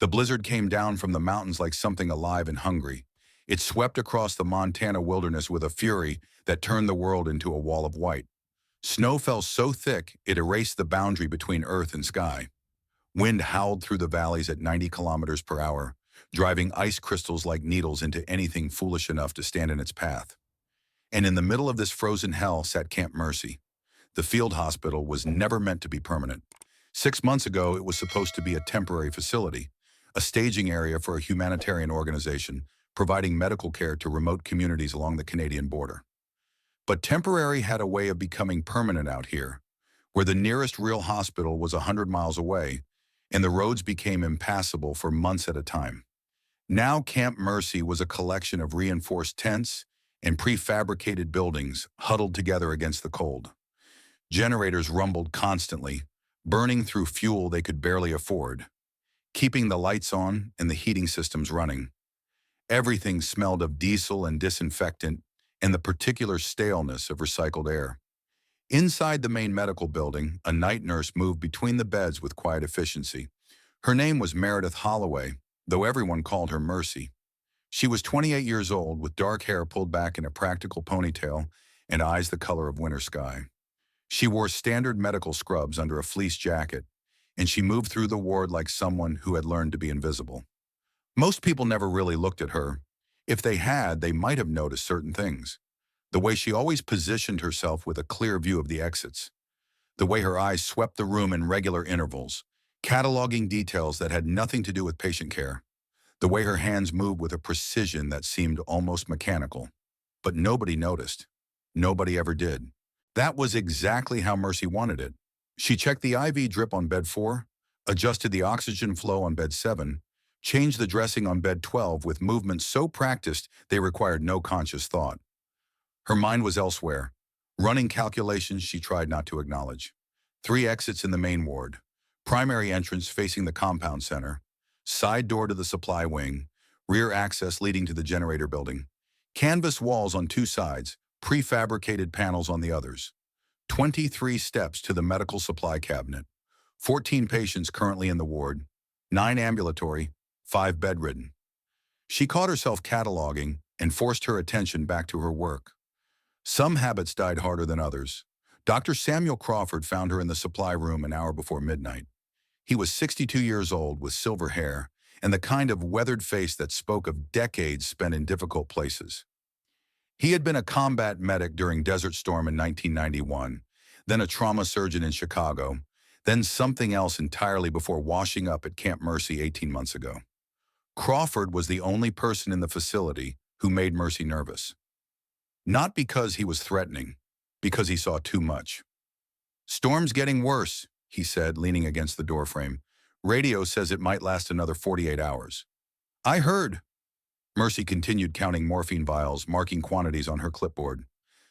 The blizzard came down from the mountains like something alive and hungry. It swept across the Montana wilderness with a fury that turned the world into a wall of white. Snow fell so thick it erased the boundary between earth and sky. Wind howled through the valleys at 90 kilometers per hour, driving ice crystals like needles into anything foolish enough to stand in its path. And in the middle of this frozen hell sat Camp Mercy. The field hospital was never meant to be permanent. 6 months ago, it was supposed to be a temporary facility, a staging area for a humanitarian organization providing medical care to remote communities along the Canadian border. But temporary had a way of becoming permanent out here, where the nearest real hospital was 100 miles away, and the roads became impassable for months at a time. Now Camp Mercy was a collection of reinforced tents and prefabricated buildings huddled together against the cold. Generators rumbled constantly, burning through fuel they could barely afford, keeping the lights on and the heating systems running. Everything smelled of diesel and disinfectant and the particular staleness of recycled air. Inside the main medical building, a night nurse moved between the beds with quiet efficiency. Her name was Meredith Holloway, though everyone called her Mercy. She was 28 years old, with dark hair pulled back in a practical ponytail and eyes the color of winter sky. She wore standard medical scrubs under a fleece jacket, and she moved through the ward like someone who had learned to be invisible. Most people never really looked at her. If they had, they might have noticed certain things. The way she always positioned herself with a clear view of the exits. The way her eyes swept the room in regular intervals, cataloging details that had nothing to do with patient care. The way her hands moved with a precision that seemed almost mechanical. But nobody noticed. Nobody ever did. That was exactly how Mercy wanted it. She checked the IV drip on bed 4, adjusted the oxygen flow on bed 7, changed the dressing on bed 12 with movements so practiced they required no conscious thought. Her mind was elsewhere, running calculations she tried not to acknowledge. 3 exits in the main ward, primary entrance facing the compound center, side door to the supply wing, rear access leading to the generator building, canvas walls on 2 sides, prefabricated panels on the others, 23 steps to the medical supply cabinet, 14 patients currently in the ward, 9 ambulatory, 5 bedridden. She caught herself cataloging and forced her attention back to her work. Some habits died harder than others. Dr. Samuel Crawford found her in the supply room an hour before midnight. He was 62 years old with silver hair and the kind of weathered face that spoke of decades spent in difficult places. He had been a combat medic during Desert Storm in 1991, then a trauma surgeon in Chicago, then something else entirely before washing up at Camp Mercy 18 months ago. Crawford was the only person in the facility who made Mercy nervous. Not because he was threatening, because he saw too much. "Storm's getting worse," he said, leaning against the doorframe. "Radio says it might last another 48 hours. "I heard." Mercy continued counting morphine vials, marking quantities on her clipboard.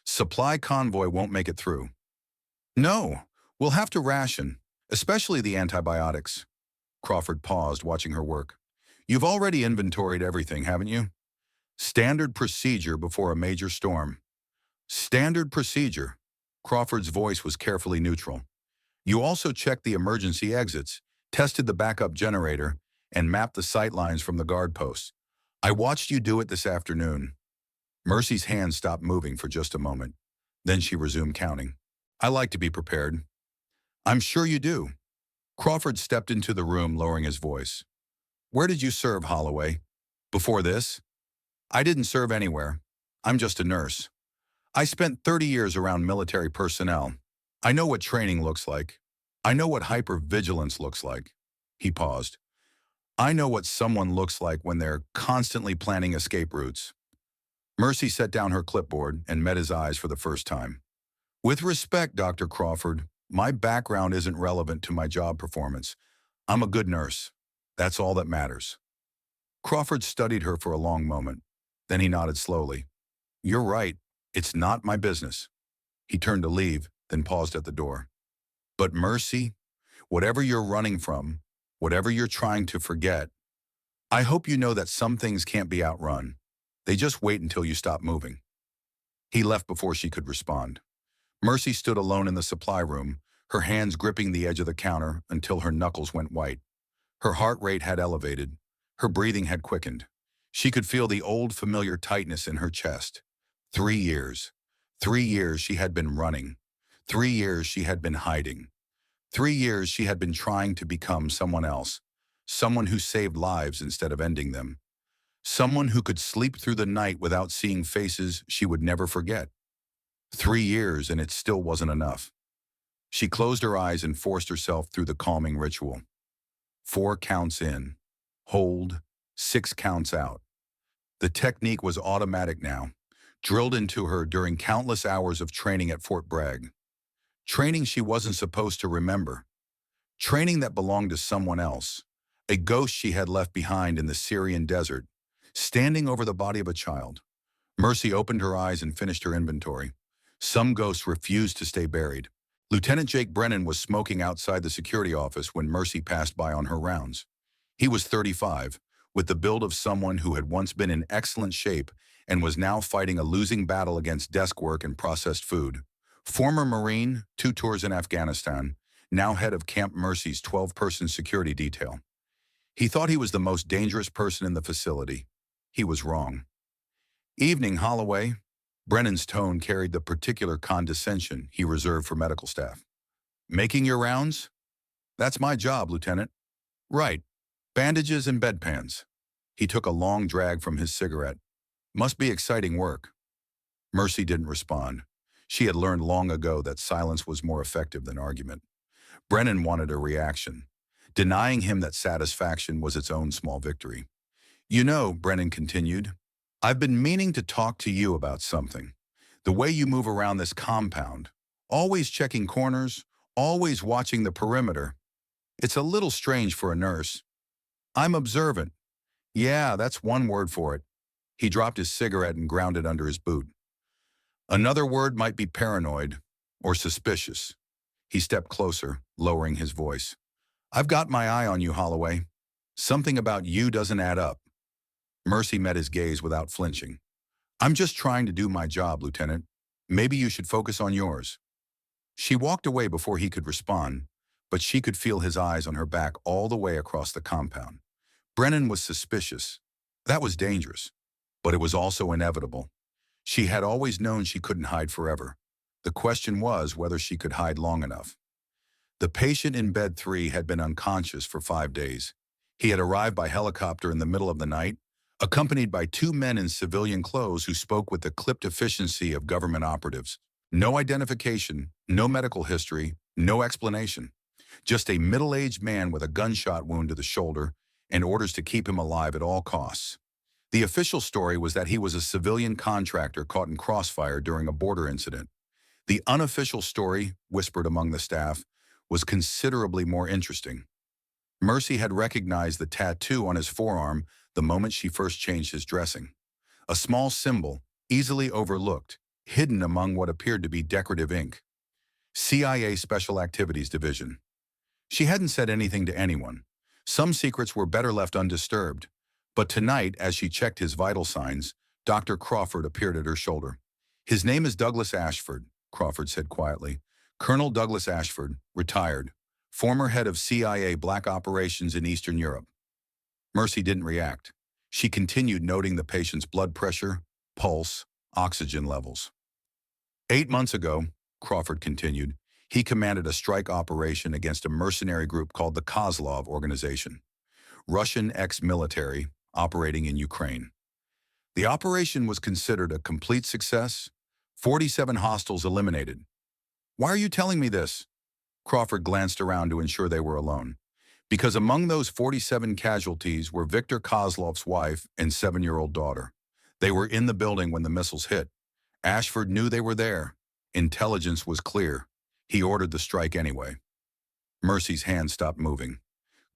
"Supply convoy won't make it through." "No, we'll have to ration, especially the antibiotics." Crawford paused, watching her work. "You've already inventoried everything, haven't you?" "Standard procedure before a major storm." "Standard procedure." Crawford's voice was carefully neutral. "You also checked the emergency exits, tested the backup generator, and mapped the sight lines from the guard posts. I watched you do it this afternoon." Mercy's hand stopped moving for just a moment. Then she resumed counting. "I like to be prepared." "I'm sure you do." Crawford stepped into the room, lowering his voice. "Where did you serve, Holloway? Before this?" "I didn't serve anywhere. I'm just a nurse. I spent 30 years around military personnel. I know what training looks like. I know what hypervigilance looks like." He paused. "I know what someone looks like when they're constantly planning escape routes." Mercy set down her clipboard and met his eyes for the first time. "With respect, Dr. Crawford, my background isn't relevant to my job performance. I'm a good nurse. That's all that matters." Crawford studied her for a long moment. Then he nodded slowly. "You're right. It's not my business." He turned to leave, then paused at the door. "But Mercy, whatever you're running from, whatever you're trying to forget, I hope you know that some things can't be outrun. They just wait until you stop moving." He left before she could respond. Mercy stood alone in the supply room, her hands gripping the edge of the counter until her knuckles went white. Her heart rate had elevated. Her breathing had quickened. She could feel the old familiar tightness in her chest. 3 years. 3 years she had been running. 3 years she had been hiding. 3 years she had been trying to become someone else. Someone who saved lives instead of ending them. Someone who could sleep through the night without seeing faces she would never forget. 3 years and it still wasn't enough. She closed her eyes and forced herself through the calming ritual. 4 counts in. Hold. 6 counts out. The technique was automatic now, drilled into her during countless hours of training at Fort Bragg. Training she wasn't supposed to remember. Training that belonged to someone else. A ghost she had left behind in the Syrian desert, standing over the body of a child. Mercy opened her eyes and finished her inventory. Some ghosts refused to stay buried. Lieutenant Jake Brennan was smoking outside the security office when Mercy passed by on her rounds. He was 35, with the build of someone who had once been in excellent shape and was now fighting a losing battle against desk work and processed food. Former Marine, 2 tours in Afghanistan, now head of Camp Mercy's 12-person security detail. He thought he was the most dangerous person in the facility. He was wrong. Evening, Holloway. Brennan's tone carried the particular condescension he reserved for medical staff. Making your rounds? That's my job, Lieutenant. Right. Bandages and bedpans. He took a long drag from his cigarette. Must be exciting work. Mercy didn't respond. She had learned long ago that silence was more effective than argument. Brennan wanted a reaction, denying him that satisfaction was its own small victory. You know, Brennan continued, I've been meaning to talk to you about something. The way you move around this compound, always checking corners, always watching the perimeter. It's a little strange for a nurse. I'm observant. Yeah, that's one word for it. He dropped his cigarette and ground it under his boot. Another word might be paranoid or suspicious. He stepped closer, lowering his voice. I've got my eye on you, Holloway. Something about you doesn't add up. Mercy met his gaze without flinching. I'm just trying to do my job, Lieutenant. Maybe you should focus on yours. She walked away before he could respond, but she could feel his eyes on her back all the way across the compound. Brennan was suspicious. That was dangerous, but it was also inevitable. She had always known she couldn't hide forever. The question was whether she could hide long enough. The patient in bed 3 had been unconscious for 5 days. He had arrived by helicopter in the middle of the night, accompanied by 2 men in civilian clothes who spoke with the clipped efficiency of government operatives. No identification, no medical history, no explanation. Just a middle-aged man with a gunshot wound to the shoulder and orders to keep him alive at all costs. The official story was that he was a civilian contractor caught in crossfire during a border incident. The unofficial story, whispered among the staff, was considerably more interesting. Mercy had recognized the tattoo on his forearm the moment she first changed his dressing. A small symbol, easily overlooked, hidden among what appeared to be decorative ink. CIA Special Activities Division. She hadn't said anything to anyone. Some secrets were better left undisturbed. But tonight, as she checked his vital signs, Dr. Crawford appeared at her shoulder. His name is Douglas Ashford, Crawford said quietly. Colonel Douglas Ashford, retired, former head of CIA Black Operations in Eastern Europe. Mercy didn't react. She continued noting the patient's blood pressure, pulse, oxygen levels. 8 months ago, Crawford continued, he commanded a strike operation against a mercenary group called the Kozlov Organization, Russian ex-military operating in Ukraine. The operation was considered a complete success, 47 hostiles eliminated. Why are you telling me this? Crawford glanced around to ensure they were alone. Because among those 47 casualties were Viktor Kozlov's wife and 7-year-old daughter. They were in the building when the missiles hit. Ashford knew they were there. Intelligence was clear. He ordered the strike anyway. Mercy's hand stopped moving.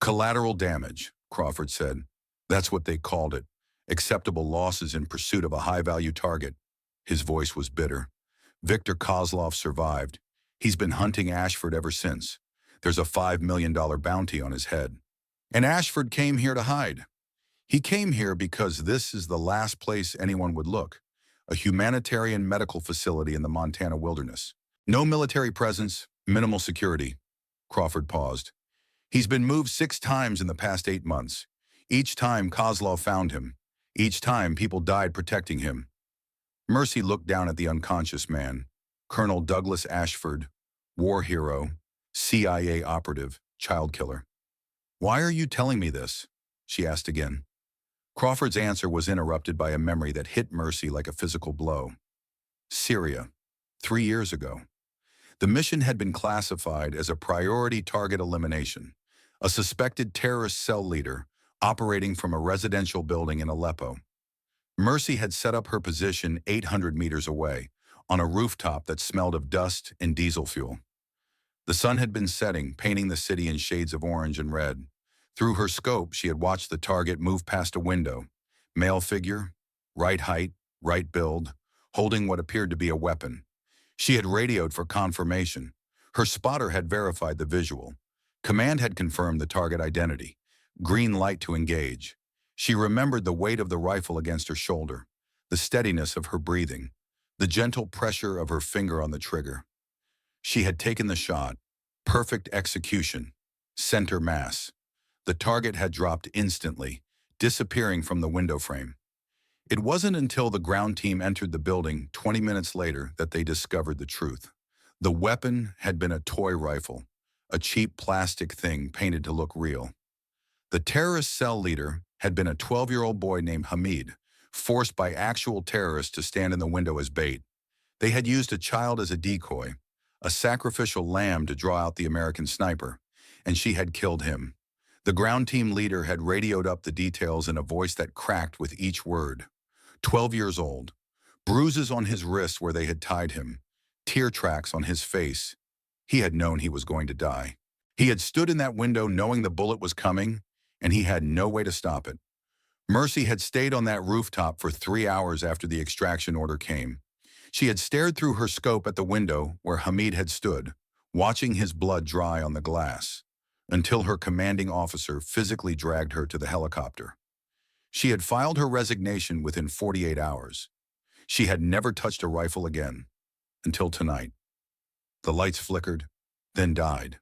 Collateral damage, Crawford said. That's what they called it. Acceptable losses in pursuit of a high-value target. His voice was bitter. Viktor Kozlov survived. He's been hunting Ashford ever since. There's a $5 million bounty on his head. And Ashford came here to hide. He came here because this is the last place anyone would look. A humanitarian medical facility in the Montana wilderness. No military presence, minimal security. Crawford paused. He's been moved 6 times in the past 8 months. Each time Kozlov found him. Each time people died protecting him. Mercy looked down at the unconscious man. Colonel Douglas Ashford, war hero, CIA operative, child killer. "Why are you telling me this?" she asked again. Crawford's answer was interrupted by a memory that hit Mercy like a physical blow. Syria, 3 years ago. The mission had been classified as a priority target elimination. A suspected terrorist cell leader operating from a residential building in Aleppo. Mercy had set up her position 800 meters away, on a rooftop that smelled of dust and diesel fuel. The sun had been setting, painting the city in shades of orange and red. Through her scope, she had watched the target move past a window. Male figure, right height, right build, holding what appeared to be a weapon. She had radioed for confirmation. Her spotter had verified the visual. Command had confirmed the target identity. Green light to engage. She remembered the weight of the rifle against her shoulder, the steadiness of her breathing, the gentle pressure of her finger on the trigger. She had taken the shot. Perfect execution. Center mass. The target had dropped instantly, disappearing from the window frame. It wasn't until the ground team entered the building 20 minutes later that they discovered the truth. The weapon had been a toy rifle, a cheap plastic thing painted to look real. The terrorist cell leader had been a 12-year-old boy named Hamid, forced by actual terrorists to stand in the window as bait. They had used a child as a decoy, a sacrificial lamb to draw out the American sniper, and she had killed him. The ground team leader had radioed up the details in a voice that cracked with each word. 12 years old, bruises on his wrists where they had tied him, tear tracks on his face. He had known he was going to die. He had stood in that window knowing the bullet was coming, and he had no way to stop it. Mercy had stayed on that rooftop for 3 hours after the extraction order came. She had stared through her scope at the window where Hamid had stood, watching his blood dry on the glass, until her commanding officer physically dragged her to the helicopter. She had filed her resignation within 48 hours. She had never touched a rifle again, until tonight. The lights flickered, then died.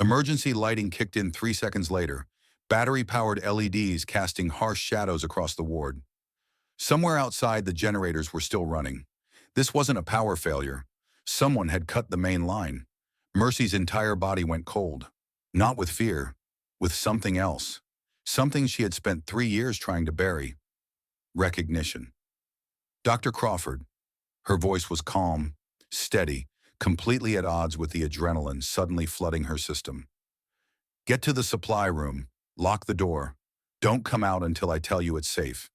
Emergency lighting kicked in 3 seconds later, battery-powered LEDs casting harsh shadows across the ward. Somewhere outside, the generators were still running. This wasn't a power failure. Someone had cut the main line. Mercy's entire body went cold. Not with fear, with something else. Something she had spent 3 years trying to bury. Recognition. "Dr. Crawford." Her voice was calm, steady, completely at odds with the adrenaline suddenly flooding her system. "Get to the supply room. Lock the door. Don't come out until I tell you it's safe."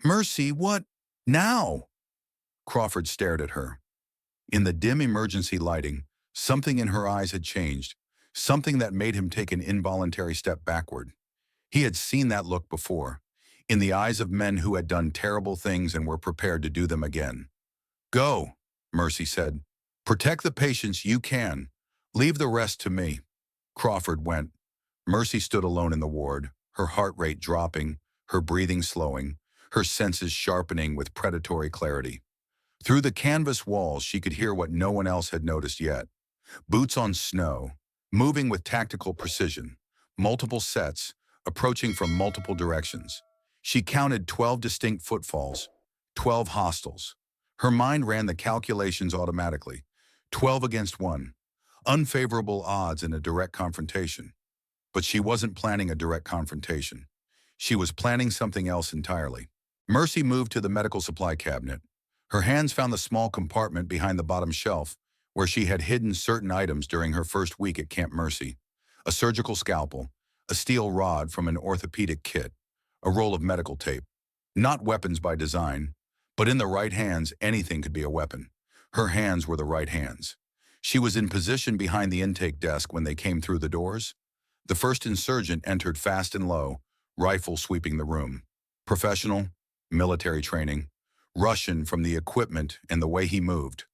"Mercy, what? Now?" Crawford stared at her. In the dim emergency lighting, something in her eyes had changed, something that made him take an involuntary step backward. He had seen that look before, in the eyes of men who had done terrible things and were prepared to do them again. "Go," Mercy said. "Protect the patients you can. Leave the rest to me." Crawford went. Mercy stood alone in the ward, her heart rate dropping, her breathing slowing, her senses sharpening with predatory clarity. Through the canvas walls, she could hear what no one else had noticed yet. Boots on snow, moving with tactical precision, multiple sets, approaching from multiple directions. She counted 12 distinct footfalls, 12 hostiles. Her mind ran the calculations automatically. 12 against 1. Unfavorable odds in a direct confrontation. But she wasn't planning a direct confrontation. She was planning something else entirely. Mercy moved to the medical supply cabinet. Her hands found the small compartment behind the bottom shelf where she had hidden certain items during her first week at Camp Mercy. A surgical scalpel, a steel rod from an orthopedic kit, a roll of medical tape. Not weapons by design, but in the right hands, anything could be a weapon. Her hands were the right hands. She was in position behind the intake desk when they came through the doors. The first insurgent entered fast and low, rifle sweeping the room. Professional, military training, Russian from the equipment and the way he moved.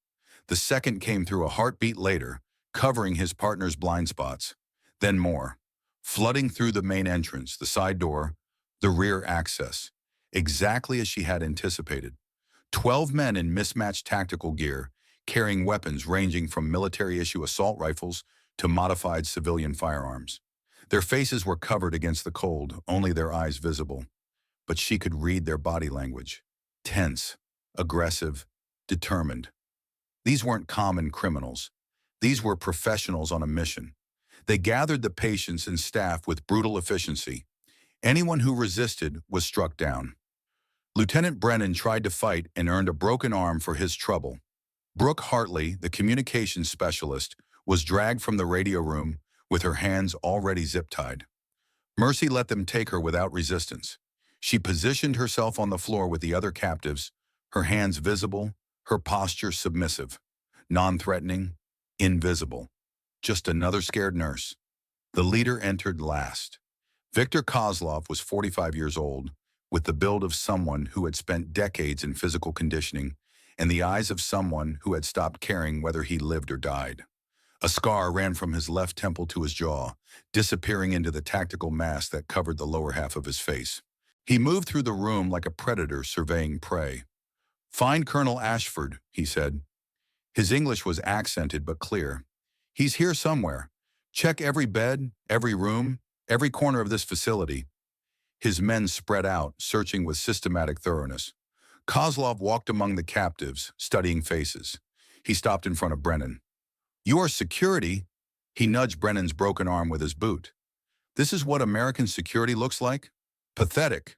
The second came through a heartbeat later, covering his partner's blind spots. Then more, flooding through the main entrance, the side door, the rear access, exactly as she had anticipated. 12 men in mismatched tactical gear, carrying weapons ranging from military-issue assault rifles to modified civilian firearms. Their faces were covered against the cold, only their eyes visible. But she could read their body language. Tense, aggressive, determined. These weren't common criminals. These were professionals on a mission. They gathered the patients and staff with brutal efficiency. Anyone who resisted was struck down. Lieutenant Brennan tried to fight and earned a broken arm for his trouble. Brooke Hartley, the communications specialist, was dragged from the radio room with her hands already zip-tied. Mercy let them take her without resistance. She positioned herself on the floor with the other captives, her hands visible, her posture submissive, non-threatening, invisible. Just another scared nurse. The leader entered last. Viktor Kozlov was 45 years old, with the build of someone who had spent decades in physical conditioning and the eyes of someone who had stopped caring whether he lived or died. A scar ran from his left temple to his jaw, disappearing into the tactical mask that covered the lower half of his face. He moved through the room like a predator surveying prey. "Find Colonel Ashford," he said. His English was accented but clear. "He's here somewhere. Check every bed, every room, every corner of this facility." His men spread out, searching with systematic thoroughness. Kozlov walked among the captives, studying faces. He stopped in front of Brennan. "You are security?" He nudged Brennan's broken arm with his boot. "This is what American security looks like? Pathetic."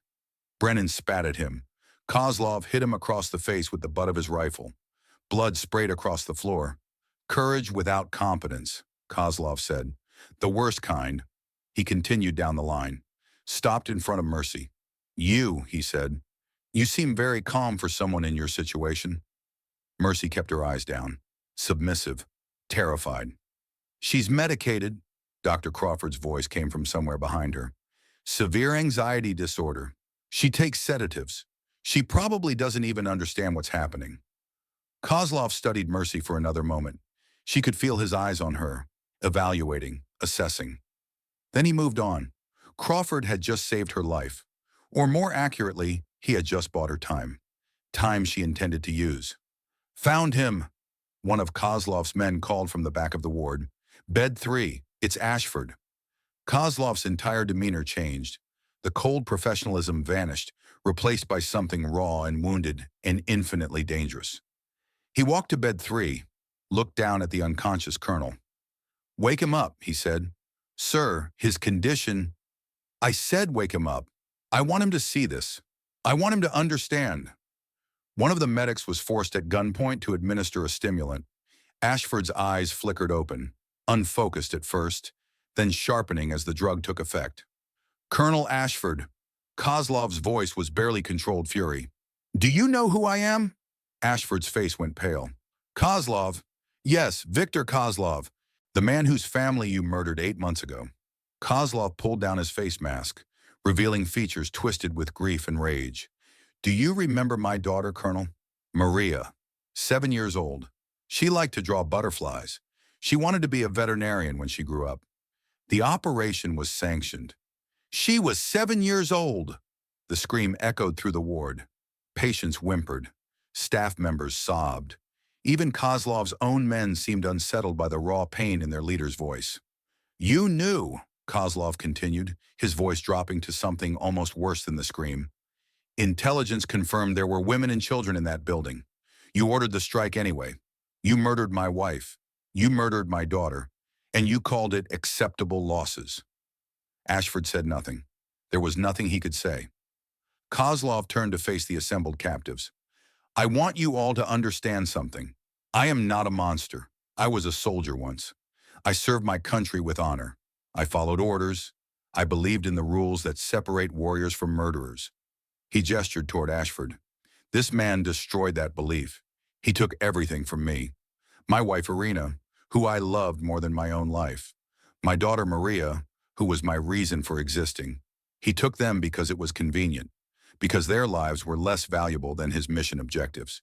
Brennan spat at him. Kozlov hit him across the face with the butt of his rifle. Blood sprayed across the floor. "Courage without competence," Kozlov said. "The worst kind." He continued down the line. Stopped in front of Mercy. "You," he said. "You seem very calm for someone in your situation." Mercy kept her eyes down. Submissive. Terrified. "She's medicated." Dr. Crawford's voice came from somewhere behind her. "Severe anxiety disorder. She takes sedatives. She probably doesn't even understand what's happening." Kozlov studied Mercy for another moment. She could feel his eyes on her, evaluating, assessing. Then he moved on. Crawford had just saved her life. Or more accurately, he had just bought her time. Time she intended to use. "Found him," one of Kozlov's men called from the back of the ward. "Bed 3, it's Ashford." Kozlov's entire demeanor changed. The cold professionalism vanished, replaced by something raw and wounded and infinitely dangerous. He walked to bed 3, looked down at the unconscious colonel. "Wake him up," he said. "Sir, his condition—" "I said wake him up. I want him to see this. I want him to understand." One of the medics was forced at gunpoint to administer a stimulant. Ashford's eyes flickered open, unfocused at first, then sharpening as the drug took effect. "Colonel Ashford." Kozlov's voice was barely controlled fury. "Do you know who I am?" Ashford's face went pale. "Kozlov?" "Yes, Viktor Kozlov, the man whose family you murdered 8 months ago." Kozlov pulled down his face mask, revealing features twisted with grief and rage. "Do you remember my daughter, Colonel? Maria, 7 years old. She liked to draw butterflies. She wanted to be a veterinarian when she grew up. The operation was sanctioned. She was 7 years old!" The scream echoed through the ward. Patients whimpered. Staff members sobbed. Even Kozlov's own men seemed unsettled by the raw pain in their leader's voice. "You knew," Kozlov continued, his voice dropping to something almost worse than the scream. "Intelligence confirmed there were women and children in that building. You ordered the strike anyway. You murdered my wife. You murdered my daughter. And you called it acceptable losses." Ashford said nothing. There was nothing he could say. Kozlov turned to face the assembled captives. "I want you all to understand something. I am not a monster. I was a soldier once. I served my country with honor. I followed orders. I believed in the rules that separate warriors from murderers." He gestured toward Ashford. "This man destroyed that belief. He took everything from me. My wife Irina, who I loved more than my own life. My daughter Maria, who was my reason for existing. He took them because it was convenient, because their lives were less valuable than his mission objectives."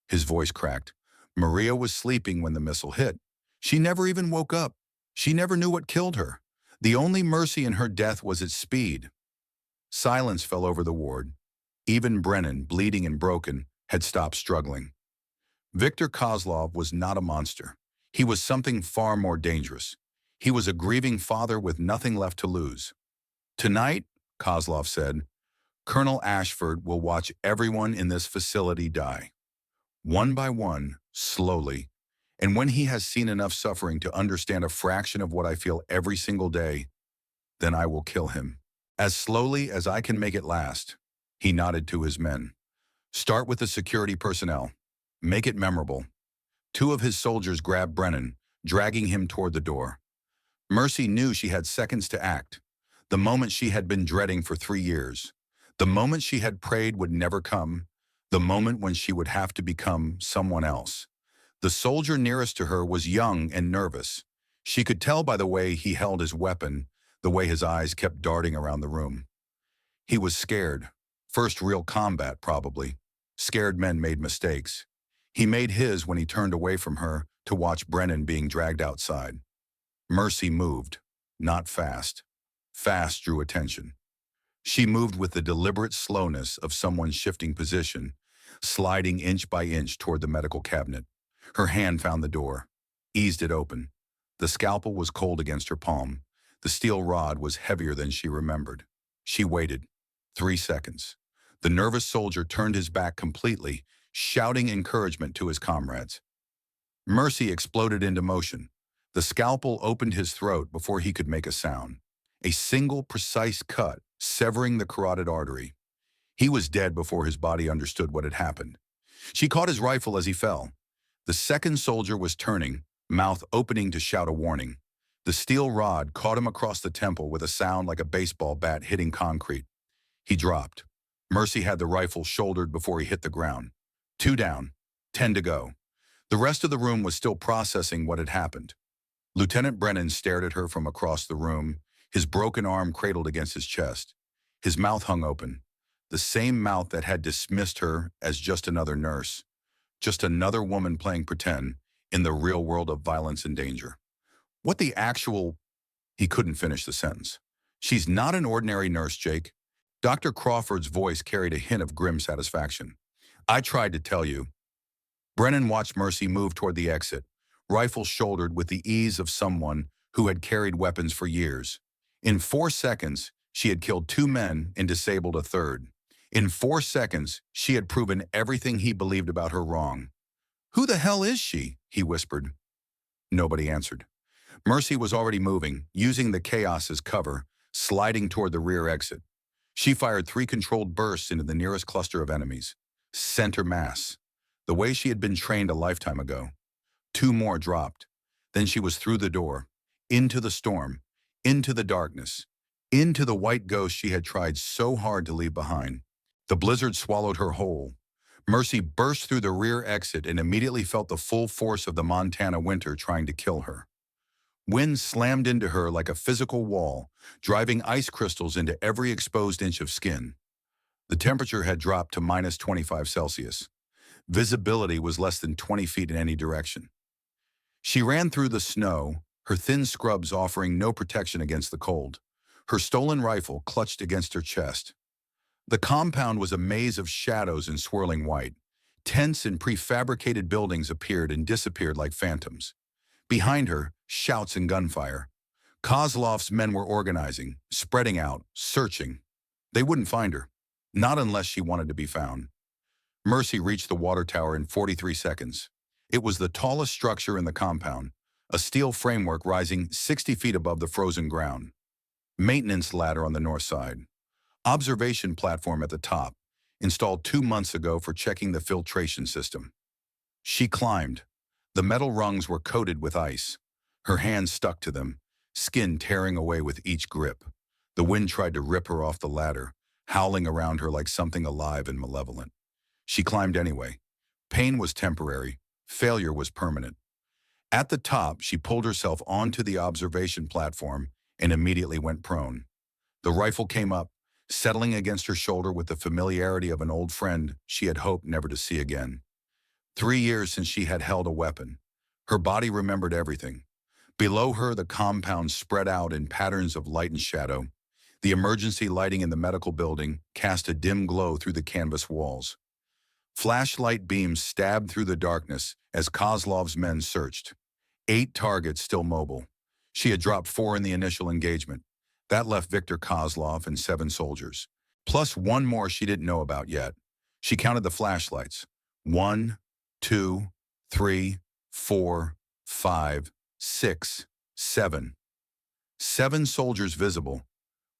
His voice cracked. "Maria was sleeping when the missile hit. She never even woke up. She never knew what killed her. The only mercy in her death was its speed." Silence fell over the ward. Even Brennan, bleeding and broken, had stopped struggling. Viktor Kozlov was not a monster. He was something far more dangerous. He was a grieving father with nothing left to lose. "Tonight," Kozlov said, "Colonel Ashford will watch everyone in this facility die. One by one, slowly. And when he has seen enough suffering to understand a fraction of what I feel every single day, then I will kill him. As slowly as I can make it last." He nodded to his men. "Start with the security personnel. Make it memorable." Two of his soldiers grabbed Brennan, dragging him toward the door. Mercy knew she had seconds to act. The moment she had been dreading for 3 years. The moment she had prayed would never come. The moment when she would have to become someone else. The soldier nearest to her was young and nervous. She could tell by the way he held his weapon, the way his eyes kept darting around the room. He was scared. First real combat, probably. Scared men made mistakes. He made his when he turned away from her to watch Brennan being dragged outside. Mercy moved. Not fast. Fast drew attention. She moved with the deliberate slowness of someone shifting position, sliding inch by inch toward the medical cabinet. Her hand found the door, eased it open. The scalpel was cold against her palm. The steel rod was heavier than she remembered. She waited. 3 seconds. The nervous soldier turned his back completely, shouting encouragement to his comrades. Mercy exploded into motion. The scalpel opened his throat before he could make a sound. A single precise cut, severing the carotid artery. He was dead before his body understood what had happened. She caught his rifle as he fell. The second soldier was turning, mouth opening to shout a warning. The steel rod caught him across the temple with a sound like a baseball bat hitting concrete. He dropped. Mercy had the rifle shouldered before he hit the ground. 2 down, 10 to go. The rest of the room was still processing what had happened. Lieutenant Brennan stared at her from across the room, his broken arm cradled against his chest. His mouth hung open, the same mouth that had dismissed her as just another nurse, just another woman playing pretend in the real world of violence and danger. What the actual... He couldn't finish the sentence. "She's not an ordinary nurse, Jake." Dr. Crawford's voice carried a hint of grim satisfaction. "I tried to tell you." Brennan watched Mercy move toward the exit, rifle shouldered with the ease of someone who had carried weapons for years. In 4 seconds, she had killed 2 men and disabled a third. In 4 seconds, she had proven everything he believed about her wrong. "Who the hell is she?" he whispered. Nobody answered. Mercy was already moving, using the chaos as cover, sliding toward the rear exit. She fired 3 controlled bursts into the nearest cluster of enemies. Center mass. The way she had been trained a lifetime ago. 2 more dropped. Then she was through the door, into the storm, into the darkness, into the white ghost she had tried so hard to leave behind. The blizzard swallowed her whole. Mercy burst through the rear exit and immediately felt the full force of the Montana winter trying to kill her. Wind slammed into her like a physical wall, driving ice crystals into every exposed inch of skin. The temperature had dropped to -25°C. Visibility was less than 20 feet in any direction. She ran through the snow, her thin scrubs offering no protection against the cold, her stolen rifle clutched against her chest. The compound was a maze of shadows and swirling white. Tents and prefabricated buildings appeared and disappeared like phantoms. Behind her, shouts and gunfire. Kozlov's men were organizing, spreading out, searching. They wouldn't find her, not unless she wanted to be found. Mercy reached the water tower in 43 seconds. It was the tallest structure in the compound, a steel framework rising 60 feet above the frozen ground. Maintenance ladder on the north side. Observation platform at the top, installed 2 months ago for checking the filtration system. She climbed. The metal rungs were coated with ice. Her hands stuck to them, skin tearing away with each grip. The wind tried to rip her off the ladder, howling around her like something alive and malevolent. She climbed anyway. Pain was temporary. Failure was permanent. At the top, she pulled herself onto the observation platform and immediately went prone. The rifle came up, settling against her shoulder with the familiarity of an old friend she had hoped never to see again. 3 years since she had held a weapon. Her body remembered everything. Below her, the compound spread out in patterns of light and shadow. The emergency lighting in the medical building cast a dim glow through the canvas walls. Flashlight beams stabbed through the darkness as Kozlov's men searched. 8 targets still mobile. She had dropped 4 in the initial engagement. That left Viktor Kozlov and 7 soldiers, plus one more she didn't know about yet. She counted the flashlights. 1, 2, 3, 4, 5, 6, 7. 7 soldiers visible.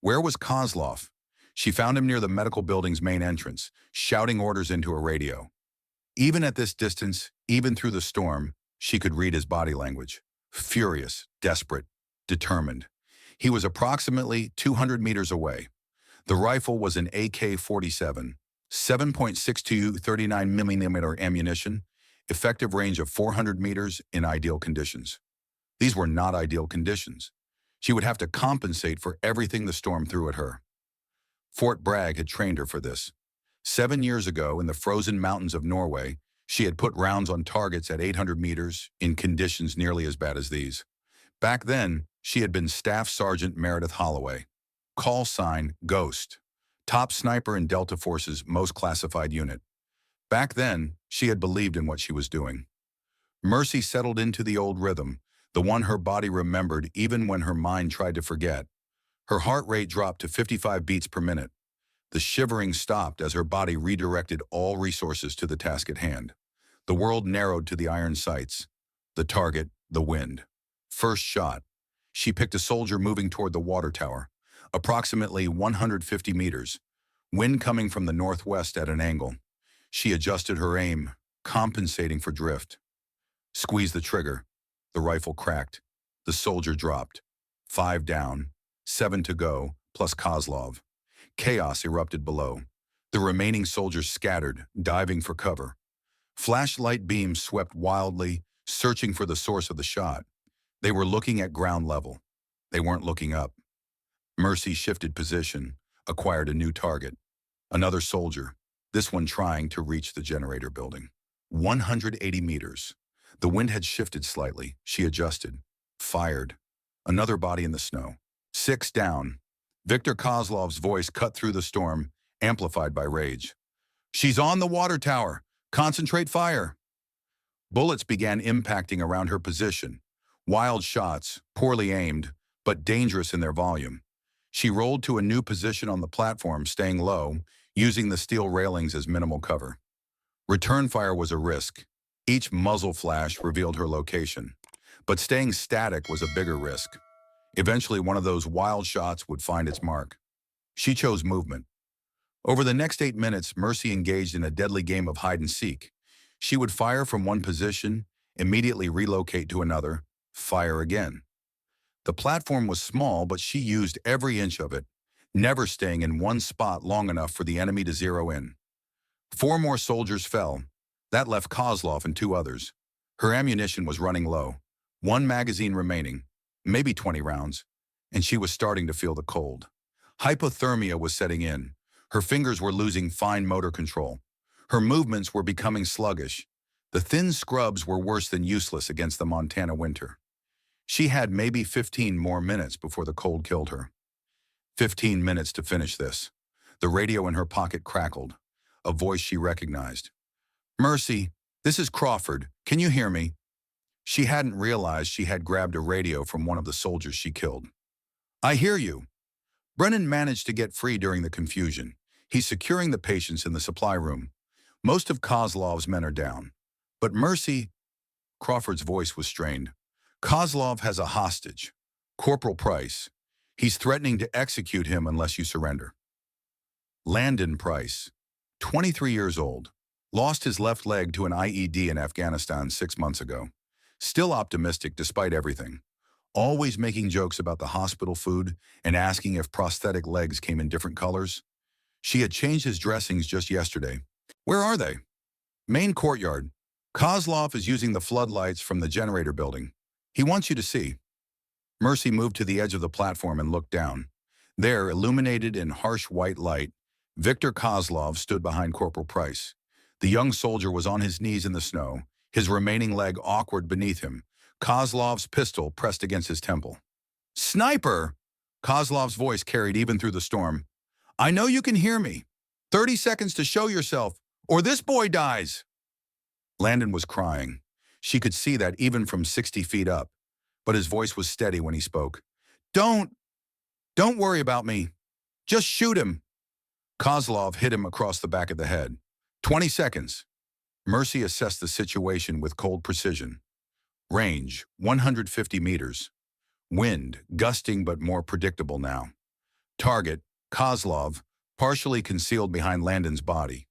Where was Kozlov? She found him near the medical building's main entrance, shouting orders into a radio. Even at this distance, even through the storm, she could read his body language. Furious, desperate, determined. He was approximately 200 meters away. The rifle was an AK-47, 7.62 39mm ammunition, effective range of 400 meters in ideal conditions. These were not ideal conditions. She would have to compensate for everything the storm threw at her. Fort Bragg had trained her for this. 7 years ago, in the frozen mountains of Norway, she had put rounds on targets at 800 meters in conditions nearly as bad as these. Back then, she had been Staff Sergeant Meredith Holloway. Call sign, Ghost. Top sniper in Delta Force's most classified unit. Back then, she had believed in what she was doing. Mercy settled into the old rhythm, the one her body remembered even when her mind tried to forget. Her heart rate dropped to 55 beats per minute. The shivering stopped as her body redirected all resources to the task at hand. The world narrowed to the iron sights. The target, the wind. First shot. She picked a soldier moving toward the water tower, approximately 150 meters. Wind coming from the northwest at an angle. She adjusted her aim, compensating for drift. Squeezed the trigger. The rifle cracked. The soldier dropped. 5 down, 7 to go, plus Kozlov. Chaos erupted below. The remaining soldiers scattered, diving for cover. Flashlight beams swept wildly, searching for the source of the shot. They were looking at ground level. They weren't looking up. Mercy shifted position, acquired a new target. Another soldier, this one trying to reach the generator building. 180 meters. The wind had shifted slightly. She adjusted. Fired. Another body in the snow. 6 down. Viktor Kozlov's voice cut through the storm, amplified by rage. She's on the water tower. Concentrate fire. Bullets began impacting around her position. Wild shots, poorly aimed, but dangerous in their volume. She rolled to a new position on the platform, staying low, using the steel railings as minimal cover. Return fire was a risk. Each muzzle flash revealed her location. But staying static was a bigger risk. Eventually, one of those wild shots would find its mark. She chose movement. Over the next 8 minutes, Mercy engaged in a deadly game of hide-and-seek. She would fire from one position, immediately relocate to another, fire again. The platform was small, but she used every inch of it, never staying in one spot long enough for the enemy to zero in. 4 more soldiers fell. That left Kozlov and 2 others. Her ammunition was running low. 1 magazine remaining, maybe 20 rounds, and she was starting to feel the cold. Hypothermia was setting in. Her fingers were losing fine motor control. Her movements were becoming sluggish. The thin scrubs were worse than useless against the Montana winter. She had maybe 15 more minutes before the cold killed her. 15 minutes to finish this. The radio in her pocket crackled. A voice she recognized. Mercy, this is Crawford. Can you hear me? She hadn't realized she had grabbed a radio from one of the soldiers she killed. I hear you. Brennan managed to get free during the confusion. He's securing the patients in the supply room. Most of Kozlov's men are down. But Mercy, Crawford's voice was strained. Kozlov has a hostage, Corporal Price. He's threatening to execute him unless you surrender. Landon Price, 23 years old, lost his left leg to an IED in Afghanistan 6 months ago. Still optimistic despite everything. Always making jokes about the hospital food and asking if prosthetic legs came in different colors. She had changed his dressings just yesterday. Where are they? Main courtyard. Kozlov is using the floodlights from the generator building. He wants you to see. Mercy moved to the edge of the platform and looked down. There, illuminated in harsh white light, Viktor Kozlov stood behind Corporal Price. The young soldier was on his knees in the snow, his remaining leg awkward beneath him, Kozlov's pistol pressed against his temple. Sniper! Kozlov's voice carried even through the storm. I know you can hear me. 30 seconds to show yourself, or this boy dies. Landon was crying. She could see that even from 60 feet up. but his voice was steady when he spoke. Don't, don't worry about me. Just shoot him. Kozlov hit him across the back of the head. 20 seconds. Mercy assessed the situation with cold precision. Range, 150 meters. Wind, gusting but more predictable now. Target, Kozlov, partially concealed behind Landon's body.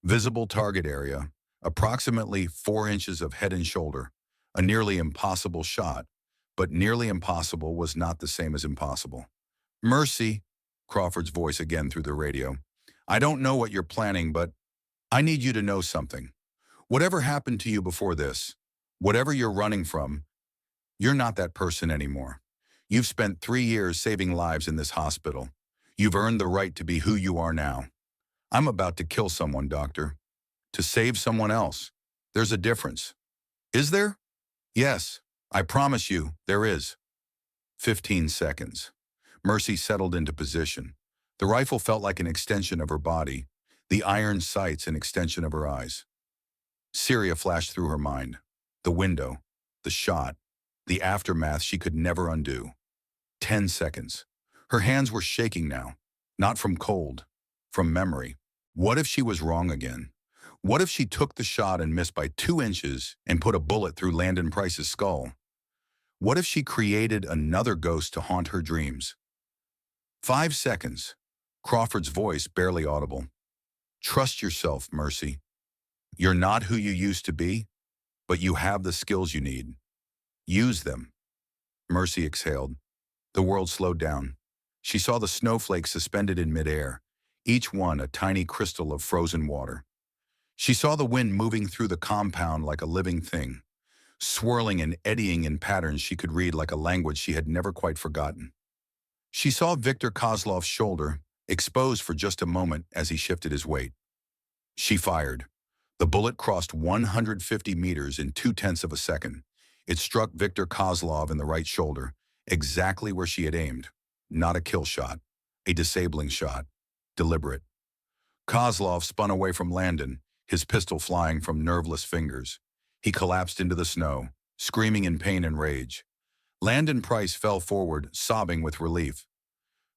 Visible target area, approximately 4 inches of head and shoulder. A nearly impossible shot, but nearly impossible was not the same as impossible. Mercy, Crawford's voice again through the radio. I don't know what you're planning, but I need you to know something. Whatever happened to you before this, whatever you're running from, you're not that person anymore. You've spent 3 years saving lives in this hospital. You've earned the right to be who you are now. I'm about to kill someone, doctor. To save someone else. There's a difference. Is there? Yes, I promise you, there is. 15 seconds. Mercy settled into position. The rifle felt like an extension of her body, the iron sights an extension of her eyes. Syria flashed through her mind. The window, the shot, the aftermath she could never undo. 10 seconds. Her hands were shaking now, not from cold, from memory. What if she was wrong again? What if she took the shot and missed by 2 inches and put a bullet through Landon Price's skull? What if she created another ghost to haunt her dreams? 5 seconds. Crawford's voice barely audible. Trust yourself, Mercy. You're not who you used to be, but you have the skills you need. Use them. Mercy exhaled. The world slowed down. She saw the snowflakes suspended in midair, each one a tiny crystal of frozen water. She saw the wind moving through the compound like a living thing, swirling and eddying in patterns she could read like a language she had never quite forgotten. She saw Viktor Kozlov's shoulder, exposed for just a moment as he shifted his weight. She fired. The bullet crossed 150 meters in 0.2 of a second. It struck Viktor Kozlov in the right shoulder, exactly where she had aimed. Not a kill shot, a disabling shot, deliberate. Kozlov spun away from Landon, his pistol flying from nerveless fingers. He collapsed into the snow, screaming in pain and rage. Landon Price fell forward, sobbing with relief.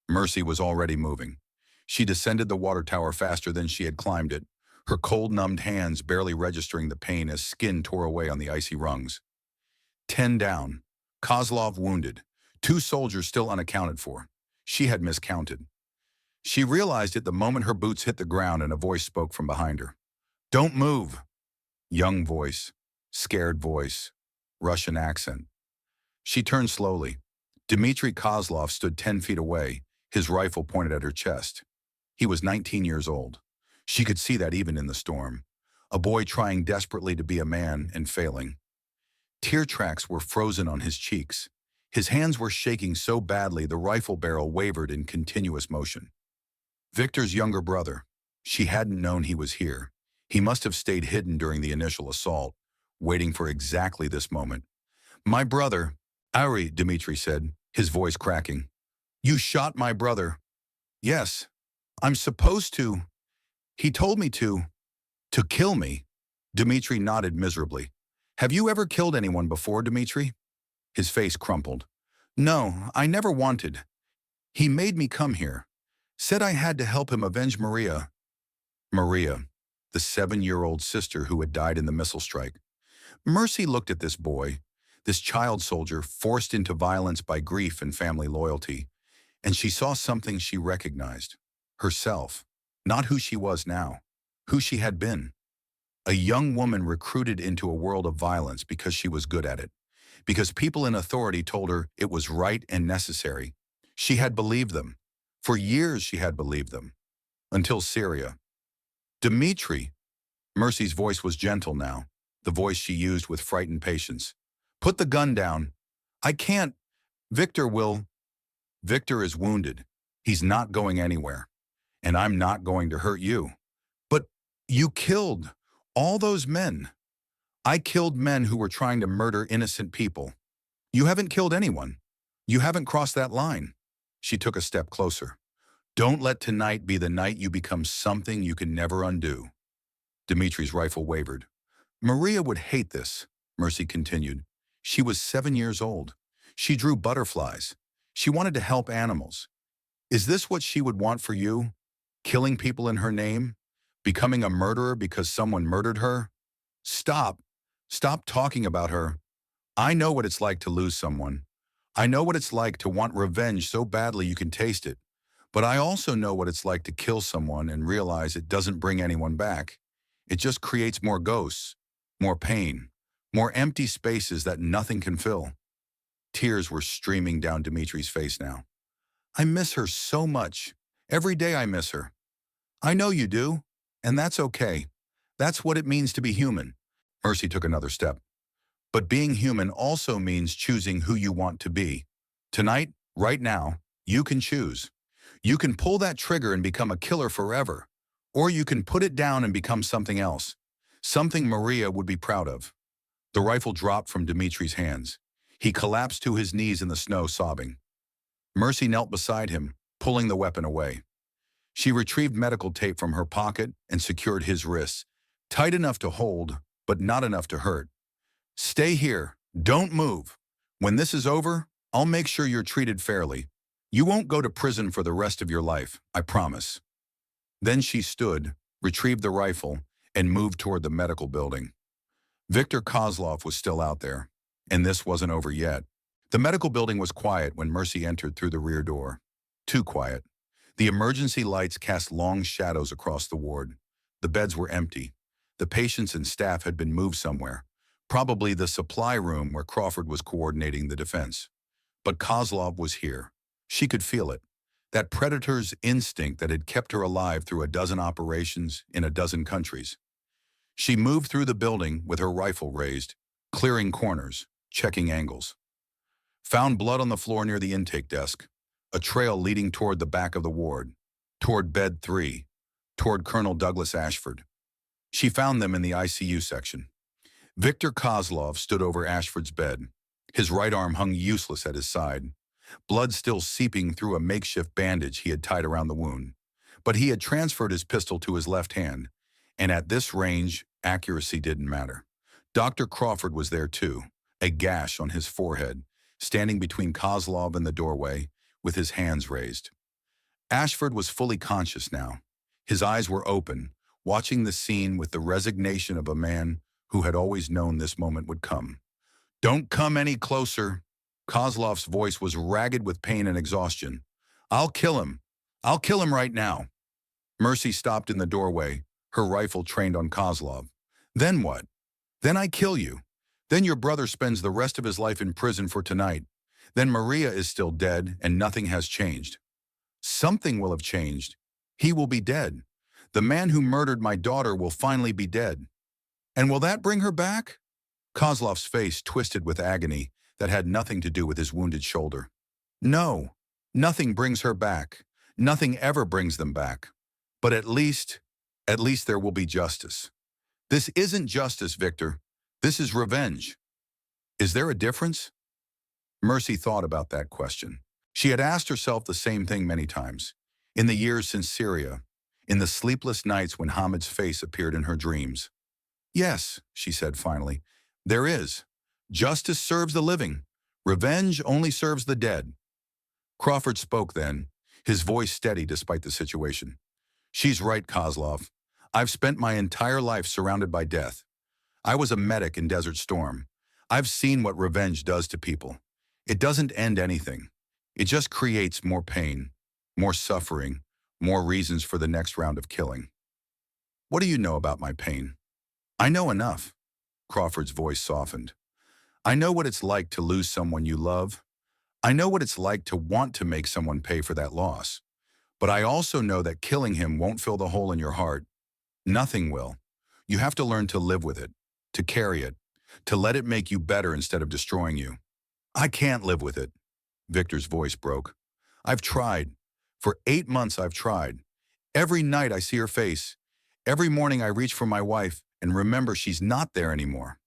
Mercy was already moving. She descended the water tower faster than she had climbed it, her cold-numbed hands barely registering the pain as skin tore away on the icy rungs. 10 down. Kozlov wounded. 2 soldiers still unaccounted for. She had miscounted. She realized it the moment her boots hit the ground and a voice spoke from behind her. Don't move. Young voice, scared voice, Russian accent. She turned slowly. Dmitry Kozlov stood 10 feet away, his rifle pointed at her chest. He was 19 years old. She could see that even in the storm. A boy trying desperately to be a man and failing. Tear tracks were frozen on his cheeks. His hands were shaking so badly the rifle barrel wavered in continuous motion. Victor's younger brother. She hadn't known he was here. He must have stayed hidden during the initial assault, waiting for exactly this moment. My brother, Ari, Dmitry said, his voice cracking. You shot my brother. Yes, I'm supposed to. He told me to kill me. Dmitry nodded miserably. Have you ever killed anyone before, Dmitry? His face crumpled. No, I never wanted. He made me come here. Said I had to help him avenge Maria. Maria, the 7-year-old sister who had died in the missile strike. Mercy looked at this boy, this child soldier forced into violence by grief and family loyalty, and she saw something she recognized. Herself, not who she was now, who she had been. A young woman recruited into a world of violence because she was good at it, because people in authority told her it was right and necessary. She had believed them. For years she had believed them. Until Syria. Dmitry. Mercy's voice was gentle now, the voice she used with frightened patience. Put the gun down. I can't. Victor will. Victor is wounded. He's not going anywhere. And I'm not going to hurt you. But you killed all those men. I killed men who were trying to murder innocent people. You haven't killed anyone. You haven't crossed that line. She took a step closer. Don't let tonight be the night you become something you can never undo. Dmitry's rifle wavered. Maria would hate this, Mercy continued. She was 7 years old. She drew butterflies. She wanted to help animals. Is this what she would want for you? Killing people in her name? Becoming a murderer because someone murdered her? Stop. Stop talking about her. I know what it's like to lose someone. I know what it's like to want revenge so badly you can taste it. But I also know what it's like to kill someone and realize it doesn't bring anyone back. It just creates more ghosts, more pain, more empty spaces that nothing can fill. Tears were streaming down Dimitri's face now. I miss her so much. Every day I miss her. I know you do, and that's okay. That's what it means to be human. Mercy took another step. But being human also means choosing who you want to be. Tonight, right now, you can choose. You can pull that trigger and become a killer forever. Or you can put it down and become something else. Something Maria would be proud of. The rifle dropped from Dimitri's hands. He collapsed to his knees in the snow, sobbing. Mercy knelt beside him, pulling the weapon away. She retrieved medical tape from her pocket and secured his wrists, tight enough to hold, but not enough to hurt. Stay here. Don't move. When this is over, I'll make sure you're treated fairly. You won't go to prison for the rest of your life, I promise. Then she stood, retrieved the rifle, and moved toward the medical building. Viktor Kozlov was still out there, and this wasn't over yet. The medical building was quiet when Mercy entered through the rear door. Too quiet. The emergency lights cast long shadows across the ward. The beds were empty. The patients and staff had been moved somewhere, probably the supply room where Crawford was coordinating the defense. But Kozlov was here. She could feel it. That predator's instinct that had kept her alive through a dozen operations in a dozen countries. She moved through the building with her rifle raised, clearing corners, checking angles. Found blood on the floor near the intake desk, a trail leading toward the back of the ward, toward bed 3, toward Colonel Douglas Ashford. She found them in the ICU section. Viktor Kozlov stood over Ashford's bed. His right arm hung useless at his side, blood still seeping through a makeshift bandage he had tied around the wound. But he had transferred his pistol to his left hand, and at this range, accuracy didn't matter. Dr. Crawford was there too, a gash on his forehead, standing between Kozlov and the doorway, with his hands raised. Ashford was fully conscious now. His eyes were open, watching the scene with the resignation of a man who had always known this moment would come. Don't come any closer. Kozlov's voice was ragged with pain and exhaustion. I'll kill him. I'll kill him right now. Mercy stopped in the doorway, her rifle trained on Kozlov. Then what? Then I kill you. Then your brother spends the rest of his life in prison for tonight. Then Maria is still dead and nothing has changed. Something will have changed. He will be dead. The man who murdered my daughter will finally be dead. And will that bring her back? Kozlov's face twisted with agony that had nothing to do with his wounded shoulder. No, nothing brings her back. Nothing ever brings them back. But at least there will be justice. This isn't justice, Viktor. This is revenge. Is there a difference? Mercy thought about that question. She had asked herself the same thing many times. In the years since Syria, in the sleepless nights when Hamid's face appeared in her dreams. Yes, she said finally, there is. Justice serves the living. Revenge only serves the dead. Crawford spoke then, his voice steady despite the situation. She's right, Kozlov. I've spent my entire life surrounded by death. I was a medic in Desert Storm. I've seen what revenge does to people. It doesn't end anything. It just creates more pain, more suffering, more reasons for the next round of killing. What do you know about my pain? I know enough. Crawford's voice softened. I know what it's like to lose someone you love. I know what it's like to want to make someone pay for that loss. But I also know that killing him won't fill the hole in your heart. Nothing will. You have to learn to live with it, to carry it, to let it make you better instead of destroying you. I can't live with it. Viktor's voice broke. I've tried. For 8 months I've tried. Every night I see her face. Every morning I reach for my wife and remember she's not there anymore.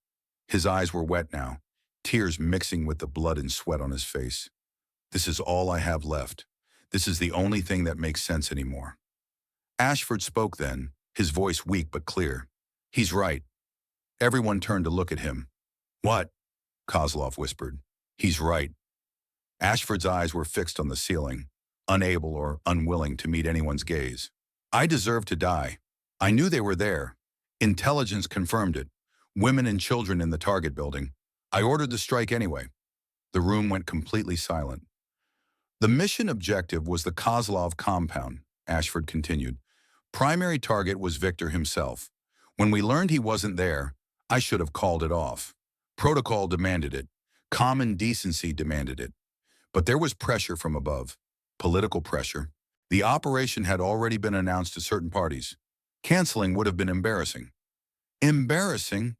His eyes were wet now, tears mixing with the blood and sweat on his face. This is all I have left. This is the only thing that makes sense anymore. Ashford spoke then, his voice weak but clear. He's right. Everyone turned to look at him. What? Kozlov whispered. He's right. Ashford's eyes were fixed on the ceiling, unable or unwilling to meet anyone's gaze. I deserved to die. I knew they were there. Intelligence confirmed it. Women and children in the target building. I ordered the strike anyway. The room went completely silent. The mission objective was the Kozlov compound, Ashford continued. Primary target was Victor himself. When we learned he wasn't there, I should have called it off. Protocol demanded it. Common decency demanded it. But there was pressure from above. Political pressure. The operation had already been announced to certain parties. Canceling would have been embarrassing. Embarrassing?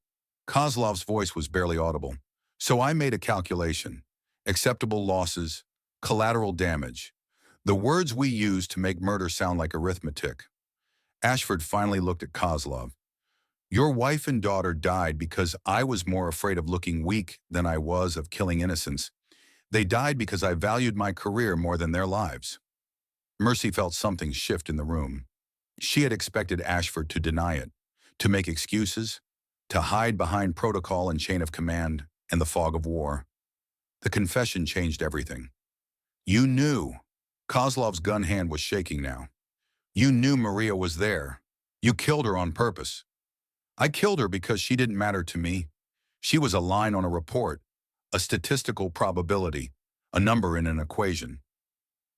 Kozlov's voice was barely audible. So I made a calculation. Acceptable losses, collateral damage. The words we use to make murder sound like arithmetic. Ashford finally looked at Kozlov. Your wife and daughter died because I was more afraid of looking weak than I was of killing innocents. They died because I valued my career more than their lives. Mercy felt something shift in the room. She had expected Ashford to deny it, to make excuses, to hide behind protocol and chain of command and the fog of war. The confession changed everything. You knew. Kozlov's gun hand was shaking now. You knew Maria was there. You killed her on purpose. I killed her because she didn't matter to me. She was a line on a report, a statistical probability, a number in an equation.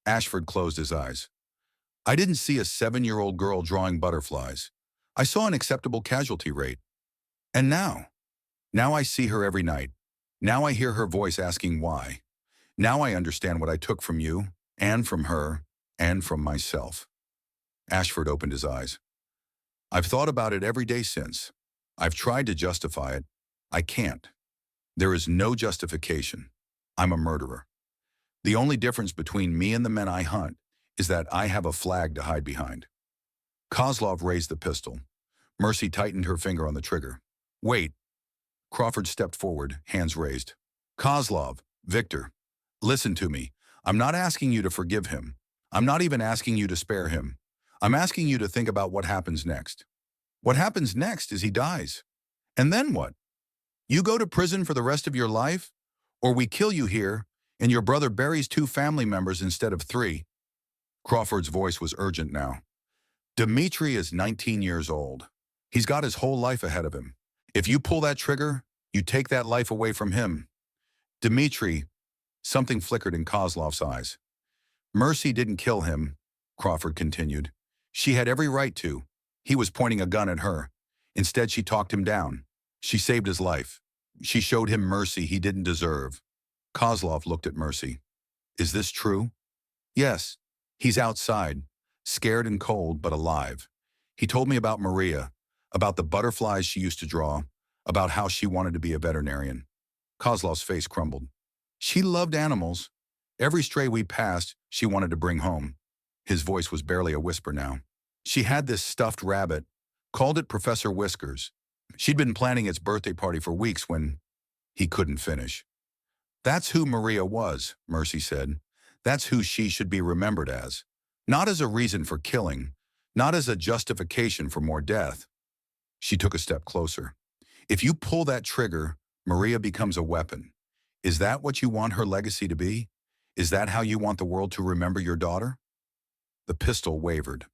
Ashford closed his eyes. I didn't see a 7-year-old girl drawing butterflies. I saw an acceptable casualty rate. And now I see her every night. Now I hear her voice asking why. Now I understand what I took from you, and from her, and from myself. Ashford opened his eyes. I've thought about it every day since. I've tried to justify it. I can't. There is no justification. I'm a murderer. The only difference between me and the men I hunt is that I have a flag to hide behind. Kozlov raised the pistol. Mercy tightened her finger on the trigger. Wait. Crawford stepped forward, hands raised. Kozlov, Victor, listen to me. I'm not asking you to forgive him. I'm not even asking you to spare him. I'm asking you to think about what happens next. What happens next is he dies. And then what? You go to prison for the rest of your life? Or we kill you here, and your brother buries 2 family members instead of 3. Crawford's voice was urgent now. Dmitri is 19 years old. He's got his whole life ahead of him. If you pull that trigger, you take that life away from him. Dmitri, something flickered in Kozlov's eyes. Mercy didn't kill him, Crawford continued. She had every right to. He was pointing a gun at her. Instead, she talked him down. She saved his life. She showed him mercy he didn't deserve. Kozlov looked at Mercy. Is this true? Yes. He's outside, scared and cold, but alive. He told me about Maria, about the butterflies she used to draw, about how she wanted to be a veterinarian. Kozlov's face crumbled. She loved animals. Every stray we passed, she wanted to bring home. His voice was barely a whisper now. She had this stuffed rabbit, called it Professor Whiskers. She'd been planning its birthday party for weeks when he couldn't finish. That's who Maria was, Mercy said. That's who she should be remembered as. Not as a reason for killing, not as a justification for more death. She took a step closer. If you pull that trigger, Maria becomes a weapon. Is that what you want her legacy to be? Is that how you want the world to remember your daughter? The pistol wavered.